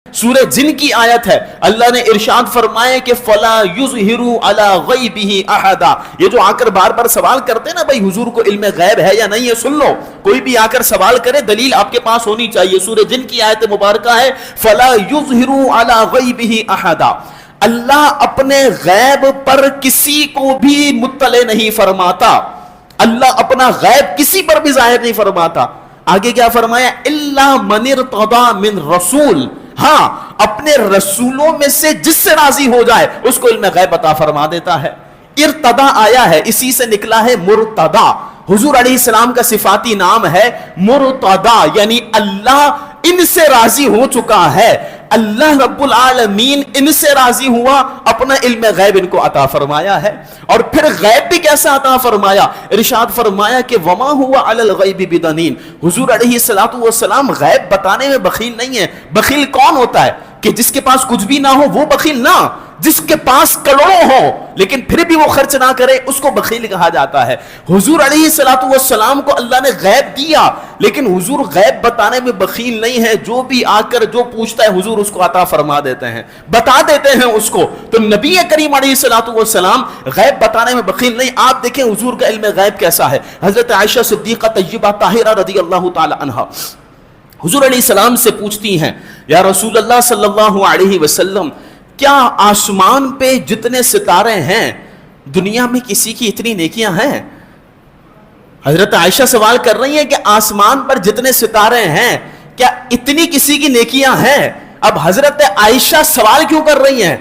سورہ جن کی آیت ہے، اللہ نے ارشاد فرمایا کہ فلا یظہروا علی غیبہ احدا. یہ جو آ کر بار بار سوال کرتے ہیں نا بھائی حضور کو علم غیب ہے یا نہیں ہے، سن لو، کوئی بھی آ کر سوال کرے دلیل آپ کے پاس ہونی چاہیے. سورہ جن کی آیت مبارکہ ہے فلا یظہروا علی غیبہ احدا. اللہ اپنے غیب پر کسی کو بھی مطلع نہیں فرماتا. اللہ اپنا غیب کسی پر بھی ظاہر نہیں فرماتا. آگے کیا فرمایا؟ الا من ارتضی من رسول. ہاں، اپنے رسولوں میں سے جس سے راضی ہو جائے اس کو علم غیب عطا فرما دیتا ہے. ارتضی آیا ہے، اسی سے نکلا ہے مرتضی. حضور علیہ السلام کا صفاتی نام ہے مرتضی، یعنی اللہ ان سے راضی ہو چکا ہے. اللہ رب العالمین ان سے راضی ہوا، اپنا علم غیب ان کو عطا فرمایا ہے. اور پھر غیب بھی کیسا عطا فرمایا؟ ارشاد فرمایا کہ وما ہوا علی الغیب بدنین. حضور علیہ السلام غیب بتانے میں بخیل نہیں ہے. بخیل کون ہوتا ہے؟ کہ جس کے پاس کچھ بھی نہ ہو وہ بخیل نہ، جس کے پاس کروڑوں ہو لیکن پھر بھی وہ خرچ نہ کرے اس کو بخیل کہا جاتا ہے. حضور علیہ السلام کو اللہ نے غیب دیا لیکن حضور غیب بتانے میں بخیل نہیں ہے. جو بھی آ کر جو پوچھتا ہے حضور اس کو عطا فرما دیتے ہیں، بتا دیتے ہیں اس کو. تو نبی کریم علیہ السلام غیب بتانے میں بخیل نہیں. آپ دیکھیں حضور کا علم غیب کیسا ہے. حضرت عائشہ صدیقہ طیبہ طاہرہ رضی اللہ تعالی عنہا حضور علیہ السلام سے پوچھتی ہیں، یا رسول اللہ صلی اللہ علیہ وسلم، کیا آسمان پہ جتنے ستارے ہیں دنیا میں کسی کی اتنی نیکیاں ہیں؟ حضرت عائشہ سوال کر رہی ہیں کہ آسمان پر جتنے ستارے ہیں کیا اتنی کسی کی نیکیاں ہیں؟ اب حضرت عائشہ سوال کیوں کر رہی ہیں؟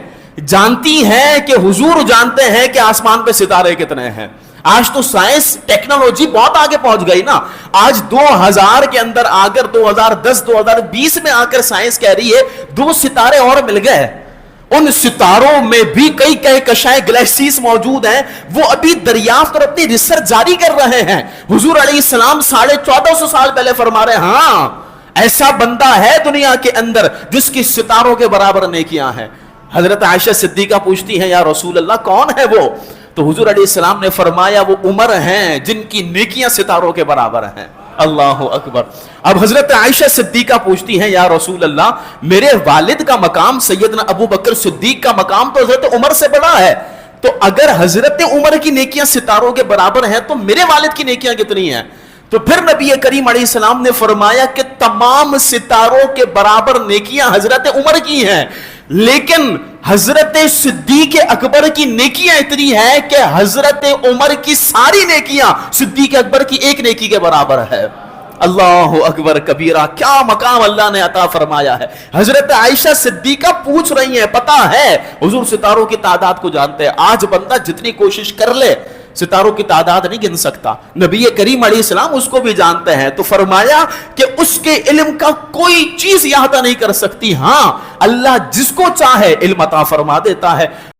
جانتی ہیں کہ حضور جانتے ہیں کہ آسمان پہ ستارے کتنے ہیں. آج تو سائنس ٹیکنالوجی بہت آگے پہنچ گئی نا. آج 2000 کے اندر آ کر 2010 2020 میں آ کر سائنس کہہ رہی ہے 2 ستارے اور مل گئے. ان ستاروں میں بھی کئی کہکشائیں گلیکسیز موجود ہیں، وہ ابھی دریافت اور اپنی ریسرچ جاری کر رہے ہیں. حضور علیہ السلام 1450 سال پہلے فرما رہے ہیں ہاں ایسا بندہ ہے دنیا کے اندر جس کی ستاروں کے برابر نیکیاں ہیں. حضرت عائشہ صدیقہ پوچھتی ہیں یا رسول اللہ کون ہے وہ؟ تو حضور علیہ السلام نے فرمایا وہ عمر ہیں جن کی نیکیاں ستاروں کے برابر ہیں. اللہ اکبر. اب حضرت عائشہ صدیقہ پوچھتی ہیں یا رسول اللہ میرے والد کا مقام سیدنا ابو بکر صدیق کا مقام تو حضرت عمر سے بڑا ہے، تو اگر حضرت عمر کی نیکیاں ستاروں کے برابر ہیں تو میرے والد کی نیکیاں کتنی ہیں؟ تو پھر نبی کریم علیہ السلام نے فرمایا کہ تمام ستاروں کے برابر نیکیاں حضرت عمر کی ہیں، لیکن حضرت صدیق اکبر کی نیکیاں اتنی ہیں کہ حضرت عمر کی ساری نیکیاں صدیق اکبر کی ایک نیکی کے برابر ہے. اللہ اکبر کبیرہ، کیا مقام اللہ نے عطا فرمایا ہے. حضرت عائشہ صدیقہ پوچھ رہی ہیں، پتا ہے حضور ستاروں کی تعداد کو جانتے ہیں. آج بندہ جتنی کوشش کر لے ستاروں کی تعداد نہیں گن سکتا. نبی کریم علیہ السلام اس کو بھی جانتے ہیں، تو فرمایا کہ اس کے علم کا کوئی چیز احاطہ نہیں کر سکتی. ہاں اللہ جس کو چاہے علم عطا فرما دیتا ہے.